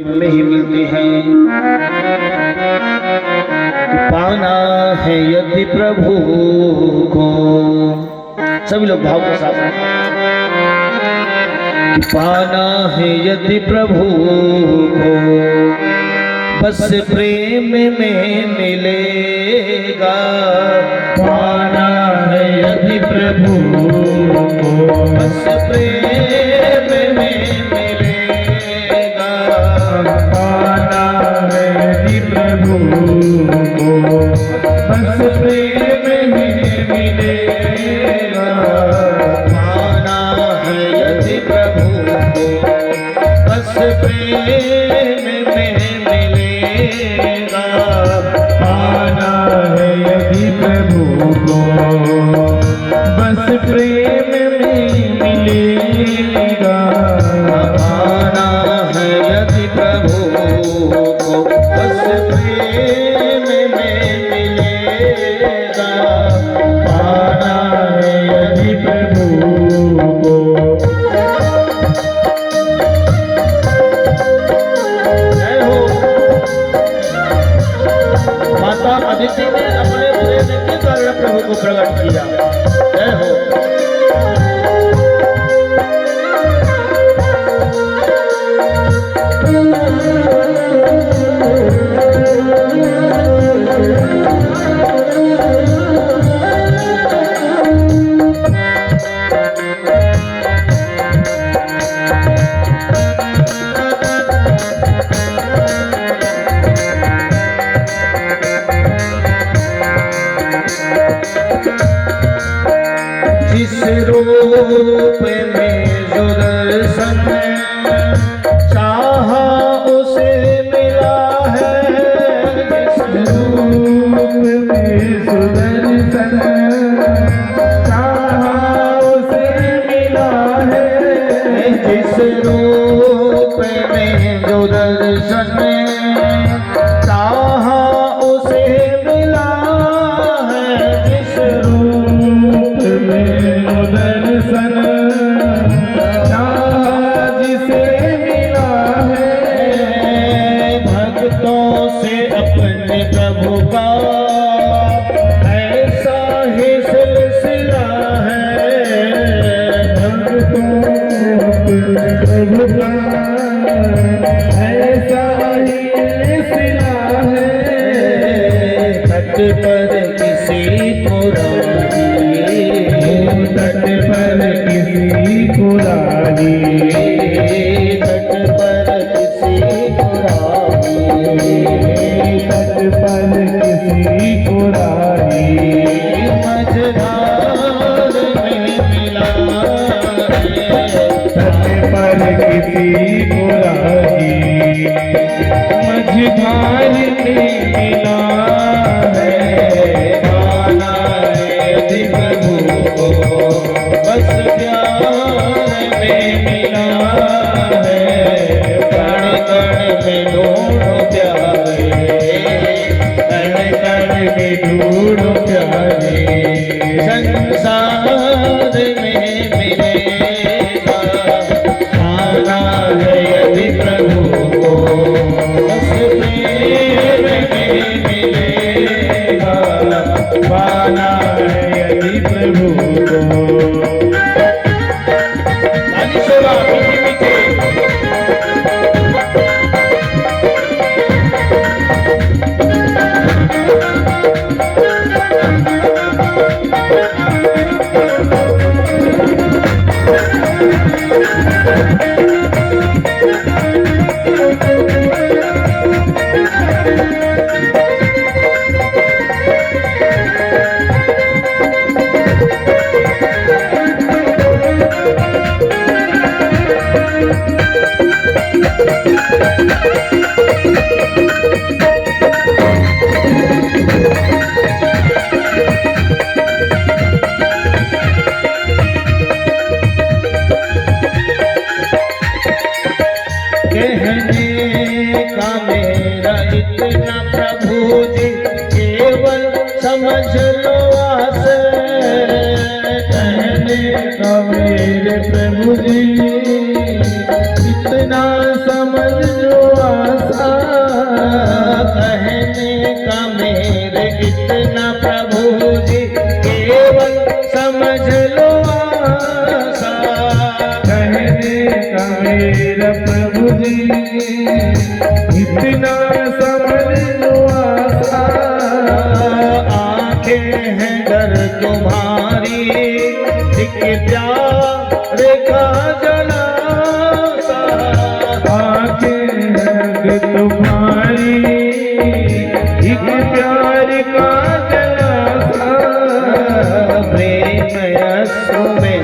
में ही मिलते हैं। पाना है यदि प्रभु को, सभी लोग भाव के साथ, पाना है यदि प्रभु को बस प्रेम में मिलेगा। पाना है यदि प्रभु को बस प्रेम में मिलेगा। पाना है यदि प्रभु को बस प्रेम में मिलेगा। पाना है यदि प्रभु को बस प्रेम में मिलेगा। पाना है यदि प्रभु को बस प्रेम में मिलेगा। पाना है यदि प्रभु को बस प्रेम में मिलेगा। पाना है यदि प्रभु को। जय हो। माता अदिति ने अपने प्रेम के कारण प्रभु को प्रकट किया। जय हो। जिस रूप में जो दर्शन चाहा उसे मिला है। जिस रूप में जो दर्शन चाहा उसे मिला है। जिस रूप में जो दर्शन चाहा उसे मिला है। जिस रूप में दर्शन जिसे मिला है। भक्तों से अपने प्रभु का ऐसा ही सिलसिला है। भक्तों अपने प्रभु का ऐसा ही सिलसिला है। तट पर किसी को तट पर किसी को राही, तट पर किसी को राही, तट पर किसी को राही। मझधार में मिला है। तट पर किसी को राही, मझधार में मिला है। पाना है यदि प्रभु को बस प्यार में मिला है। कण कण में ढूंढो प्यारे, कण कण में ढूंढो प्यारे। संसार में मिलेगा। पाना है यदि प्रभु को बस प्रेम में मिलेगा। पाना है यदि प्रभु को। इतना समझ लो आशा, आंखें हैं डर तुम्हारी, एक प्यार का जलासा। आंखें हैं तुम्हारी, एक प्यार का जलासा। प्रेम अश्रु में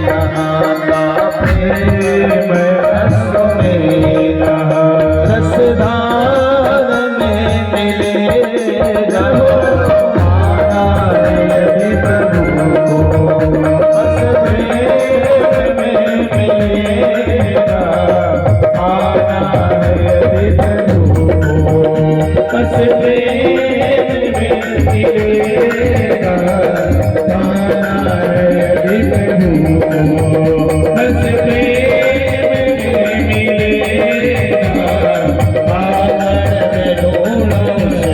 नहाता, प्रेम अश्रु में नहा, रसधार में मिलेगा पाना है यदि प्रभु को। बस प्रेम में मिलेगा, पाना है यदि प्रभु को। बस प्रेम में मिलेगा, पाना है यदि प्रभु को। बस प्रेम में मिलेगा। आंगन में ढूंढो से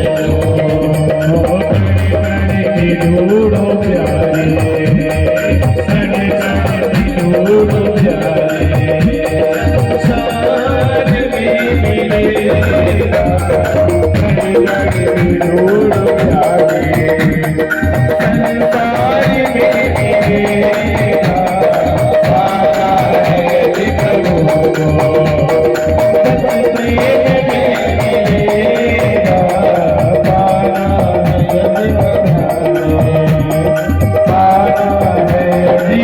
ढूंढो प्यारे, संसार ढूंढो प्यारे, संसार में मिलेगा, ढूंढो प्यारे, संसार में मिलेगा। पाना है यदि प्रभु को, बस प्रेम में मिलेगा। पाना है यदि प्रभु को, पाना है यदि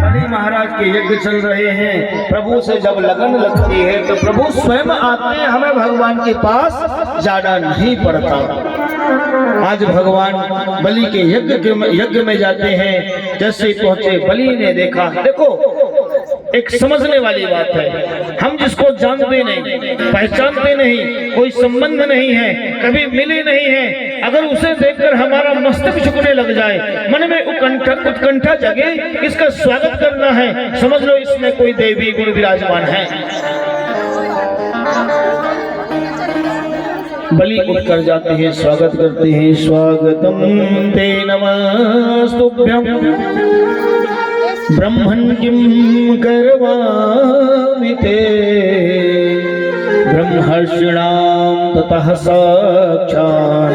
बलि महाराज के यज्ञ चल रहे हैं। प्रभु से जब लगन लगती है तो प्रभु स्वयं आते हैं, हमें भगवान के पास जाना नहीं पड़ता। आज भगवान बलि के यज्ञ में जाते हैं। जैसे ही पहुंचे, बलि ने देखा। देखो, एक समझने वाली बात है, हम जिसको जानते नहीं, पहचानते नहीं, कोई संबंध नहीं है, कभी मिले नहीं है, अगर उसे देखकर हमारा मस्तक झुकने लग जाए, मन में उत्कंठा जगे, इसका स्वागत करना है, समझ लो इसमें कोई देवी गुण विराजमान है। बलि उठकर जाते हैं, स्वागत करते हैं। स्वागतम ते नमस्तुभ्यं ब्रह्मन् किं करवामि ते, ब्रह्मर्षिणां ततः साक्षात्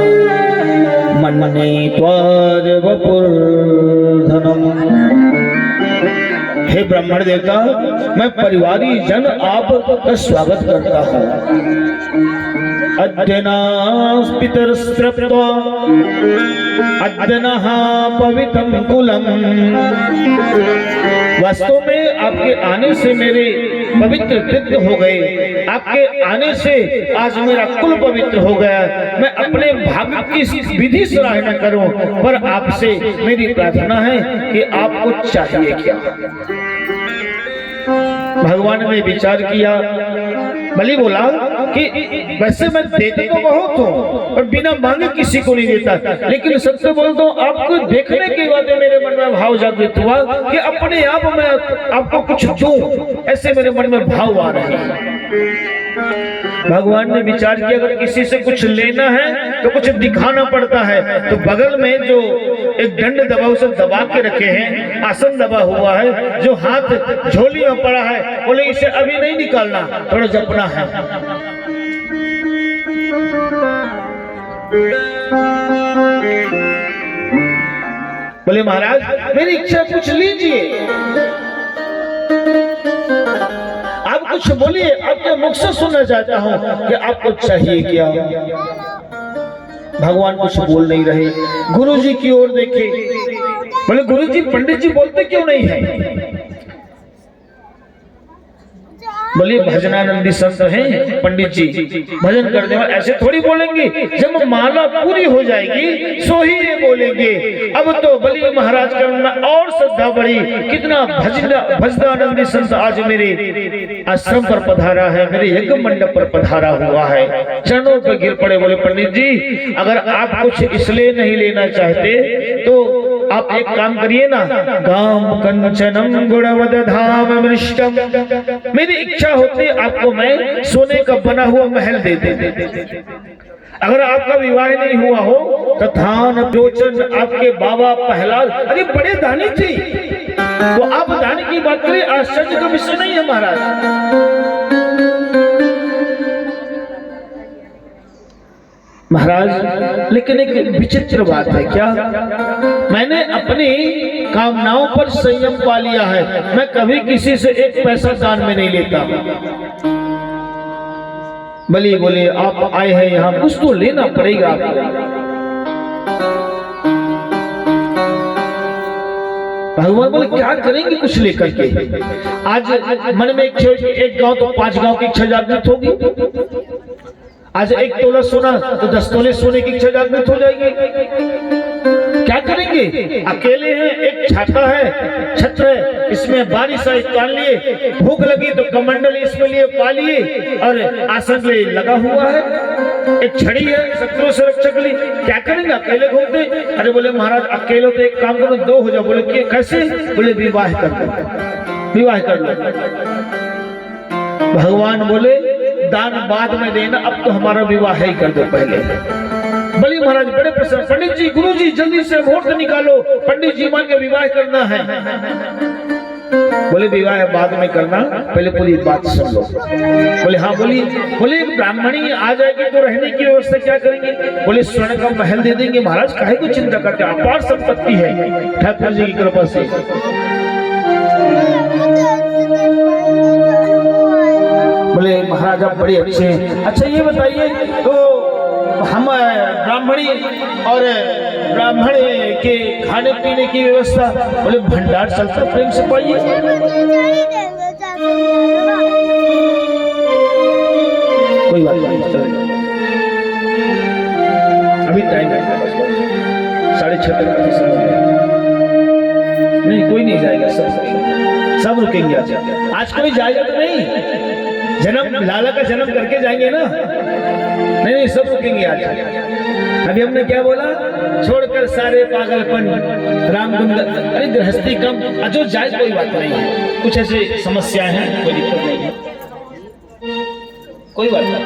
मन्ये त्वाद्वपुर्धनम्। हे ब्राह्मण देवता, मैं परिवारी जन आपका स्वागत करता हूँ। अद्यनास्पितरस्त्रप्त्वा अद्यनः पवित्रं कुलम्। वास्तव में आपके आने से मेरे पवित्र तीर्थ हो गए, आपके आने से आज मेरा कुल पवित्र हो गया। मैं अपने भाग्य की विधि सराहना करूं, पर आपसे मेरी प्रार्थना है कि आपको चाहिए क्या। भगवान ने विचार किया। बलि बोला कि वैसे मैं देते तो बहुत हूँ और बिना मांगे किसी को नहीं देता, लेकिन सत्य बोलता हूँ, आपको देखने के बाद मेरे मन में भाव जागृत हुआ कि अपने आप मैं आपको कुछ दूं, ऐसे मेरे मन में भाव आ रहे हैं। भगवान ने विचार किया, अगर किसी से कुछ लेना है तो कुछ दिखाना पड़ता है। तो बगल में जो एक दंड दबा, उसे दबा के रखे हैं, आसन दबा हुआ है, जो हाथ झोली में पड़ा है, बोले इसे अभी नहीं निकालना, थोड़ा जपना है। बोले महाराज मेरी इच्छा कुछ लीजिए, आप कुछ बोलिए, आपके मुख से सुनना चाहता हूं कि आपको चाहिए क्या। भगवान कुछ बोल नहीं रहे। गुरुजी की ओर देखे, बोले गुरुजी पंडित जी बोलते क्यों नहीं है। बोलिए भजनानंदी संत हैं पंडित जी, भजन करने वाले ऐसे थोड़ी बोलेंगे, जब माला पूरी हो जाएगी सो ही ये बोलेंगे। अब तो बलि महाराज के मन में और श्रद्धा बढ़ी, कितना भजनानंदी संत आज मेरे आश्रम पर पधारा है, मेरे यज्ञ मंडप पर पधारा हुआ है। चरणों पर गिर पड़े, बोले पंडित जी अगर आप कुछ इसलिए नहीं लेना चाहते तो आप एक काम करिए ना, गाम कंचनम गुणवद धाम मृष्टम, मेरी इच्छा होती आपको मैं सोने का बना हुआ महल दे दे। अगर आपका विवाह नहीं हुआ हो तो थान जोचन आपके बाबा प्रहलाद, अरे बड़े दानी थे, तो आप दान की बात करें, आश्चर्य का विषय नहीं है महाराज। महाराज लेकिन एक विचित्र बात है, क्या? मैंने अपनी कामनाओं पर संयम पा लिया है, मैं कभी किसी से एक पैसा दान में नहीं लेता। बलि बोले आप आए हैं यहाँ, कुछ तो लेना पड़ेगा आपको। भगवान बोले क्या करेंगे कुछ लेकर के? आज मन में एक गांव तो 5 गांव की इच्छा जागृत होगी। आज 1 तोला सोना तो 10 तोले सोने की इच्छा जागृत हो जाएगी। क्या करेंगे? अकेले हैं, एक छाता है, छत्र है, इसमें बारिश आई तान लिए, भूख लगी तो कमंडल इसमें लिए पा लिए, और आसन ले लगा हुआ है, एक छड़ी है शत्रुओं से रक्षा के लिए। क्या करेंगे? अकेले घूमते। अरे बोले महाराज अकेले तो एक काम करो, 2 हो जाओ। बोले कि कैसे? बोले विवाह कर दो, विवाह कर लो। भगवान बोले दान बाद में देना, अब तो हमारा विवाह ही कर दो पहले। बलि महाराज बड़े प्रसन्न, पंडित जी, गुरु जी जल्दी से मुहूर्त निकालो, पंडित जी मान के विवाह करना है। बोले विवाह बाद में करना, पहले पूरी बात सुन लो। बोले हाँ बोलिए। बोले ब्राह्मणी आ जाएगी तो रहने की व्यवस्था क्या करेंगे? बोले स्वर्ण का महल दे देंगे। महाराज काहे को चिंता करते, अपार संपत्ति है ठाकुर जी की कृपा से। बोले महाराज आप बड़े अच्छे हैं। अच्छा ये बताइए तो हम ब्राह्मणी और ब्राह्मण के खाने पीने की व्यवस्था? बोले भंडार चलता, प्रेम से पाइए। कोई बात नहीं, अभी टाइम है, 6:30 तक नहीं, कोई नहीं जाएगा, सब रुकेंगे। आज कोई जाएगा तो नहीं, जन्म लाला का जन्म करके जाएंगे ना? नहीं, सब रुकेंगे आज। अभी हमने क्या बोला? छोड़कर सारे पागलपन राम गुण। अरे गृहस्थी कम, जो जाए कोई बात नहीं है, कुछ ऐसे समस्याएं हैं, कोई दिक्कत नहीं है, कोई बात नहीं।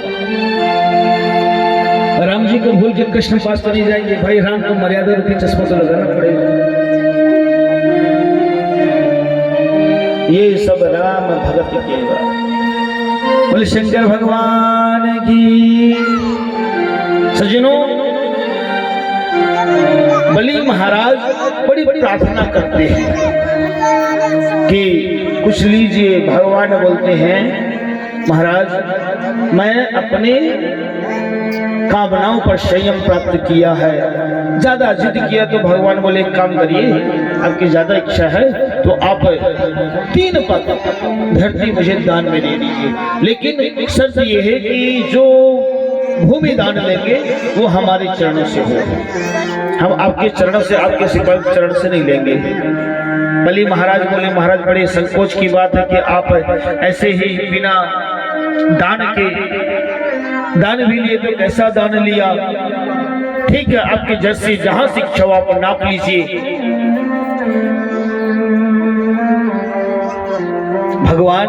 राम जी को भूल के कृष्ण पास तो नहीं जाएंगे भाई, राम को मर्यादा रूपी चश्मा तो लगाना पड़ेगा। ये सब राम भगत के बात। बोले शंकर भगवान की। सज्जनों, बलि महाराज बड़ी प्रार्थना करते हैं कि कुछ लीजिए। भगवान बोलते हैं महाराज मैं अपने कामनाओं पर संयम प्राप्त किया है, ज्यादा जिद किया तो भगवान बोले एक काम करिए, आपकी ज्यादा इच्छा है तो आप 3 पग धरती मुझे दान में दे दीजिए, लेकिन शर्त ये है कि जो भूमि दान लेंगे वो हमारे चरणों से हो, हम आपके चरणों से, आपके सिपाही चरण से नहीं लेंगे। बलि महाराज बोले महाराज बड़े संकोच की बात है कि आप ऐसे ही बिना दान के, दान भी लिए तो कैसा दान लिया? ठीक है, आपके जैसे जहां से इच्छा हो आप नाप लीजिए। भगवान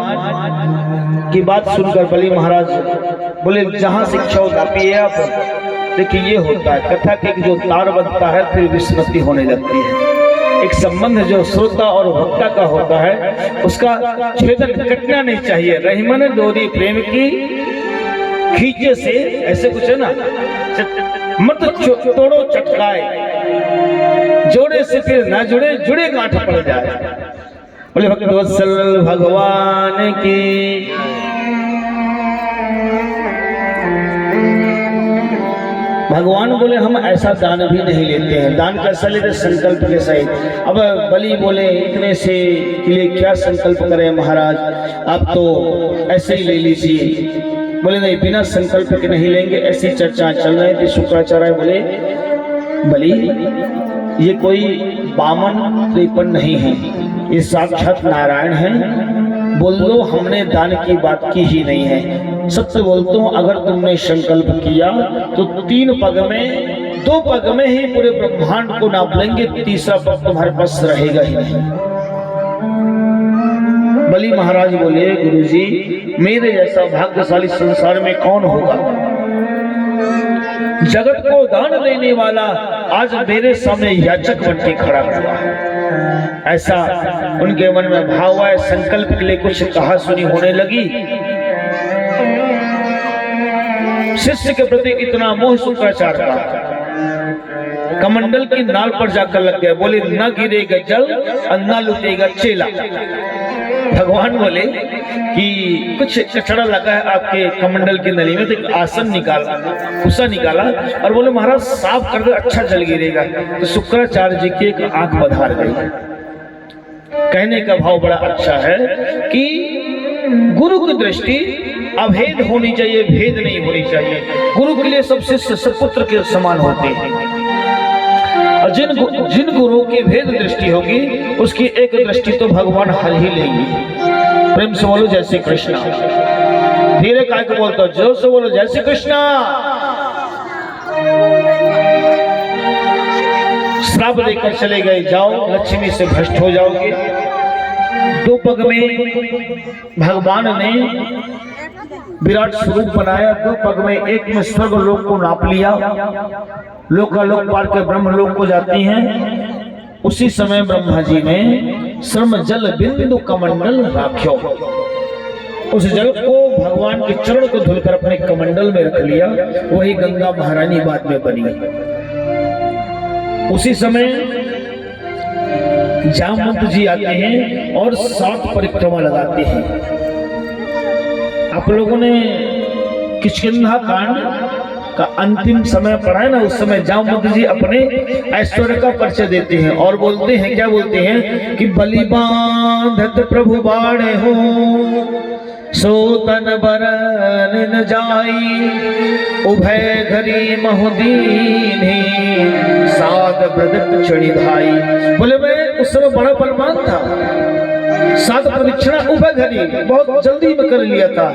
की बात सुनकर बलि महाराज बोले जहां से इच्छा हो नापिए आप। देखिए ये होता है कथा के जो तार बनता है फिर विस्मृति होने लगती है। एक संबंध जो श्रोता और वक्ता का होता है उसका छेदन कटना नहीं चाहिए। रहीमन डोरी प्रेम की खींचे से, ऐसे कुछ है ना, मत तोड़ो चटकाए, जोड़े से फिर ना जुड़े, जुड़े गांठ पड़ जाए। बोले भक्तवत्सल भगवान की। भगवान बोले हम ऐसा दान भी नहीं लेते हैं। दान कैसा लेते? संकल्प के सहित। अब बलि बोले इतने से के लिए क्या संकल्प करें महाराज, आप तो ऐसे ही ले लीजिए। बोले नहीं, बिना संकल्प के नहीं लेंगे। ऐसी चर्चा चल रही थी। शुक्राचार्य बोले बलि ये कोई बामन त्रिपन नहीं है, ये साक्षात नारायण है। बोल दो हमने दान की बात की ही नहीं है। सत्य बोलता हूँ, अगर तुमने संकल्प किया तो 3 पग में, 2 पग में ही पूरे ब्रह्मांड को नाप लेंगे, तीसरा पग तुम्हारे पास रहेगा ही नहीं। बलि महाराज बोले गुरुजी मेरे जैसा भाग्यशाली संसार में कौन होगा? जगत को दान देने वाला आज मेरे सामने याचक बन के खड़ा हुआ है। ऐसा उनके मन में भाव आए, संकल्प के लिए कुछ कहा सुनी होने लगी। शिष्य के प्रति इतना मोह शुक्राचार्य का, कमंडल की नाल पर जाकर लग गया। बोले न गिरेगा जल और न लुटेगा चेला। भगवान बोले कि कुछ कचड़ा लगा है आपके कमंडल की नली में, तो एक आसन निकाला, भूसा निकाला और बोले महाराज साफ कर दो, अच्छा जल गिरेगा। तो शुक्राचार्य जी की एक आंख बधार गई। कहने का भाव बड़ा अच्छा है कि गुरु की दृष्टि अभेद होनी चाहिए, भेद नहीं होनी चाहिए। गुरु के लिए सब शिष्य सपुत्र के समान होते हैं, और जिन गुरु की भेद दृष्टि होगी उसकी एक दृष्टि तो भगवान हर ही लेंगे। प्रेम से बोलो जय श्री कृष्णा। धीरे काय को बोलते हो, जोर से बोलो जय श्री कृष्णा। श्राप देकर चले गए, जाओ लक्ष्मी से भ्रष्ट हो जाओगे। दो पग में भगवान ने विराट स्वरूप बनाया, दो पग में, एक में स्वर्ग लोक को नाप लिया, लोकालोक पार के ब्रह्म लोक को जाती हैं। उसी समय ब्रह्मा जी ने श्रम जल बिंदु कमंडल राख्यो, उस जल को भगवान के चरण को धुलकर अपने कमंडल में रख लिया। वही गंगा महारानी बाद में बनी। उसी समय जामवंत जी आते हैं और 7 परिक्रमा लगाते हैं। आप लोगों ने किष्किंधा कांड का अंतिम समय पढ़ा है ना, उस समय जामवंत जी अपने ऐश्वर्य का परिचय देते हैं और बोलते हैं, क्या बोलते हैं कि बलि बांधत प्रभु बाणे हो, सो तन बरन न जाई, उभय घरी महुदीन साध ब्रदक चढ़ी भाई। बोले मैं उस समय बड़ा बलवान था, 7 प्रदक्षिणा उभय घड़ी बहुत जल्दी में कर लिया था।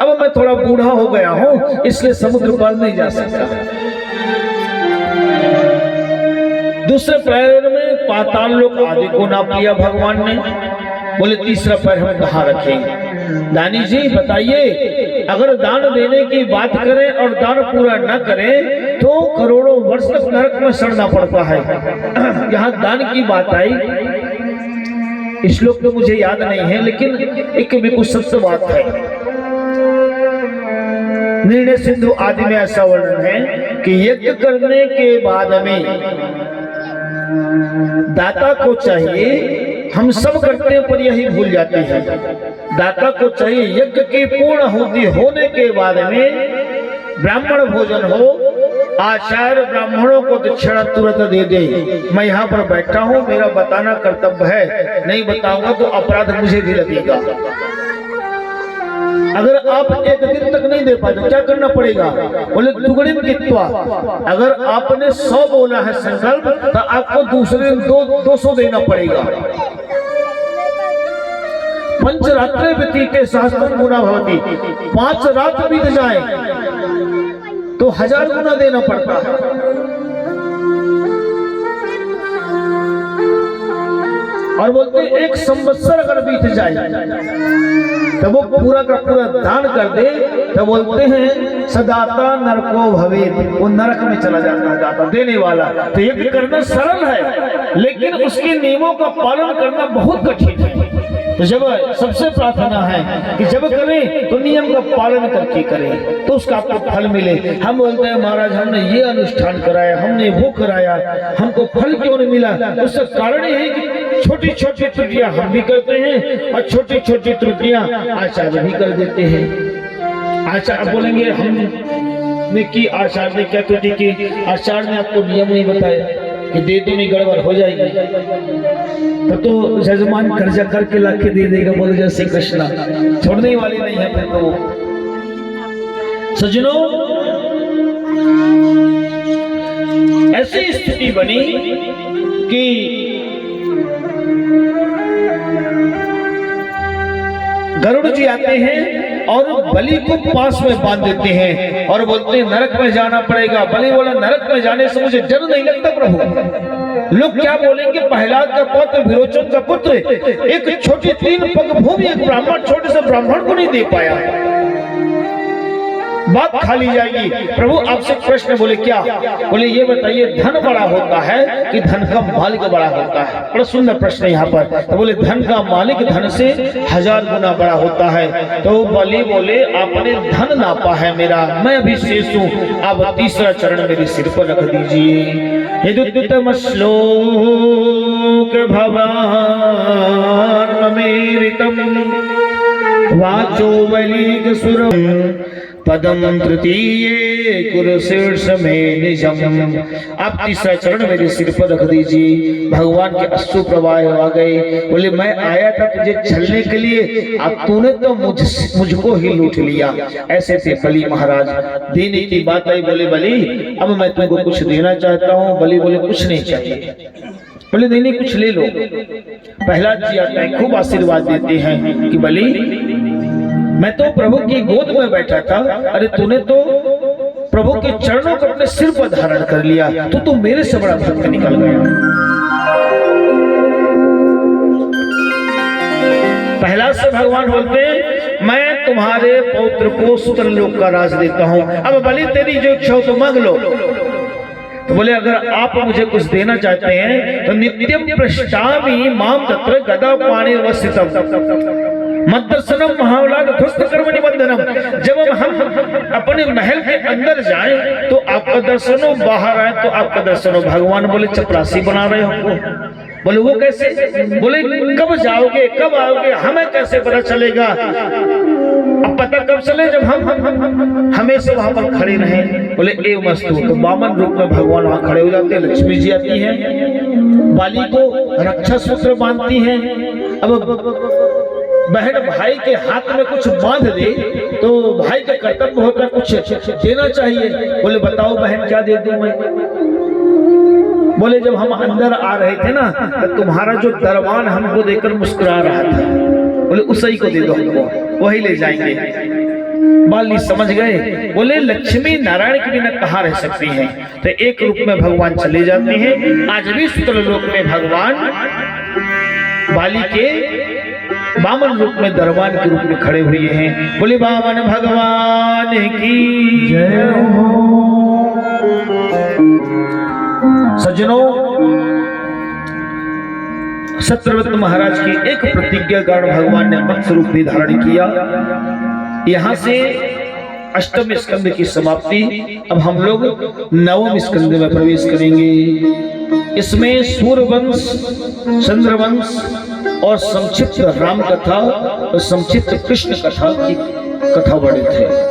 अब मैं थोड़ा बूढ़ा हो गया हूं, इसलिए समुद्र पार नहीं जा सकता। दूसरे पैर में पाताल लोक आदि को नाप लिया भगवान ने। बोले तीसरा पैर हम कहाँ रखेंगे? दानी जी बताइए, अगर दान देने की बात करें और दान पूरा न करें तो करोड़ों वर्ष तक नरक में सड़ना पड़ता है। यहाँ दान की बात आई, श्लोक तो मुझे याद नहीं है, लेकिन एक भी कुछ सत्य बात है। निर्णय सिंधु आदि में ऐसा वर्णन है कि यज्ञ करने के बाद में दाता को चाहिए, हम सब करते हैं पर यही भूल जाते हैं, दाता को चाहिए यज्ञ की पूर्ण होती होने के बाद में ब्राह्मण भोजन हो, आचार्य ब्राह्मणों को दक्षिणा तुरंत दे दे। मैं यहाँ पर बैठा हूँ, मेरा बताना कर्तव्य है, नहीं बताऊंगा तो अपराध मुझे भी लगेगा। अगर आप एक दिन तक नहीं दे पाए तो क्या करना पड़ेगा? बोले दुगुणिम कित्वा, अगर आपने 100 बोला है संकल्प तो आपको दूसरे दिन 200 देना पड़ेगा। पंचरात्रे व्यतीते सहस्त्रम गुना भवति, 5 रात बीत जाए तो 1000 गुना देना पड़ता है। और बोलते 1 संवत्सर अगर बीत जाए तो वो पूरा का पूरा दान कर दे तो बोलते हैं सदाता नरको भवेत्, वो नरक में चला जाता है दाता देने वाला। तो ये करना सरल है, लेकिन उसके नियमों का पालन करना बहुत कठिन है। तो जब सबसे प्रार्थना है कि जब करें तो नियम का पालन करके करें तो उसका आपको फल मिले। हम बोलते हैं महाराज हमने ये अनुष्ठान कराया, हमने वो कराया, हमको फल क्यों नहीं मिला? उसका कारण ये है कि छोटी छोटी त्रुटियां हम भी करते हैं और छोटी छोटी त्रुटियां आचार्य भी कर देते हैं। आचार्य बोलेंगे हमने की, आचार्य ने क्या त्रुटि की? आचार्य ने आपको नियम नहीं बताया कि दे दो नहीं गड़बड़ हो जाएगी, तो जजमान कर्जा करके लाके दे देगा। बोले जय श्री कृष्णा, छोड़ने वाली नहीं है फिर तो। सज्जनों, ऐसी स्थिति बनी कि गरुड़ जी आते हैं और बलि को पास में बांध देते हैं और बोलते हैं नरक में जाना पड़ेगा। बलि बोला नरक में जाने से मुझे डर नहीं लगता प्रभु, लोग क्या बोलेंगे? प्रहलाद का पुत्र, विरोचन का पुत्र, एक छोटी 3 पग भूमि एक ब्राह्मण छोटे से ब्राह्मण को नहीं दे पाया। बात खाली जाएगी। प्रभु आपसे प्रश्न बोले क्या? बोले ये बताइए धन बड़ा होता है कि धन का मालिक बड़ा होता है? बड़ा सुंदर प्रश्न है यहाँ पर। तो बोले धन का मालिक धन से 1000 गुना बड़ा होता है। तो बलि बोले आपने धन नापा है मेरा, मैं अभी शेष हूँ, आप तीसरा चरण मेरे सिर पर रख दीजिए। यदुत्तम श्लोक भवान ममेरितम वाचो बलिक सुर पदम तृतीये कुरुशीर्ष में निजम। आप तीसरा चरण मेरे सिर पर रख दीजिए। भगवान के अश्रु प्रवाह आ गए। बोले मैं आया था तुझे छलने के लिए, अब तूने तो मुझको ही लूट लिया। ऐसे थे बलि महाराज। देने की बात आई। बोले बलि अब मैं तुमको कुछ देना चाहता हूँ। बलि बोले कुछ नहीं चाहिए। बोले नहीं नहीं कुछ ले लो। प्रहलाद जी आते हैं, खूब आशीर्वाद देते हैं कि बलि मैं तो प्रभु की गोद में बैठा था, अरे तूने तो प्रभु के चरणों को अपने सिर पर धारण कर लिया, तो मेरे से बड़ा भक्त निकल गया। पहला से भगवान बोलते मैं तुम्हारे पौत्र को सुतरलोक का राज देता हूं, अब बलि तेरी जो इच्छा हो तो मांग लो। तो बोले अगर आप मुझे कुछ देना चाहते हैं तो नित्यम पृष्ठामि माम तत्र गदा पाणि वसितम मद्दर्शनम महावलाद ध्वस्त कर्म निबंधनम। जब हम अपने महल के अंदर जाएं तो आपका दर्शन हो, बाहर आए तो आपका दर्शन हो। भगवान बोले चपरासी बना रहे हो। बोले वो कैसे? बोले कब जाओगे कब आओगे हमें कैसे पता चलेगा? अब पता कब चले जब हम हमेशा वहां पर खड़े रहे। बोले ए मस्तु। तो वामन रूप में भगवान वहां खड़े हो जाते हैं। लक्ष्मी जी आती है, बाली को रक्षा सूत्र बांधती है। अब बहन भाई के हाथ में कुछ बांध दे तो भाई का कर्तव्य होता है कुछ देना चाहिए। बोले बताओ बहन क्या दे दूं मैं? बोले जब हम अंदर आ रहे थे ना तो तुम्हारा जो दरबान हमको देकर मुस्कुरा रहा था, बोले उसी को दे दो हमको, वही ले जाएंगे। बाली समझ गए। बोले लक्ष्मी नारायण के बिना कहाँ रह सकती हैं? तो एक रूप में भगवान चले जाते हैं। आज भी सुतरलोक में भगवान बाली के वामन रूप में दरबान के रूप में खड़े हुए हैं। बोले वामन भगवान की जय हो। सज्जनों सत्यव्रत महाराज की एक प्रतिज्ञा कारण भगवान ने मत्स्य रूप भी धारण किया। यहाँ से अष्टम स्कंद की समाप्ति। अब हम लोग नवम स्कंद में प्रवेश करेंगे। इसमें सूर्यवंश, चंद्रवंश और संक्षिप्त राम कथा और संक्षिप्त कृष्ण कथा की कथा वर्णित है।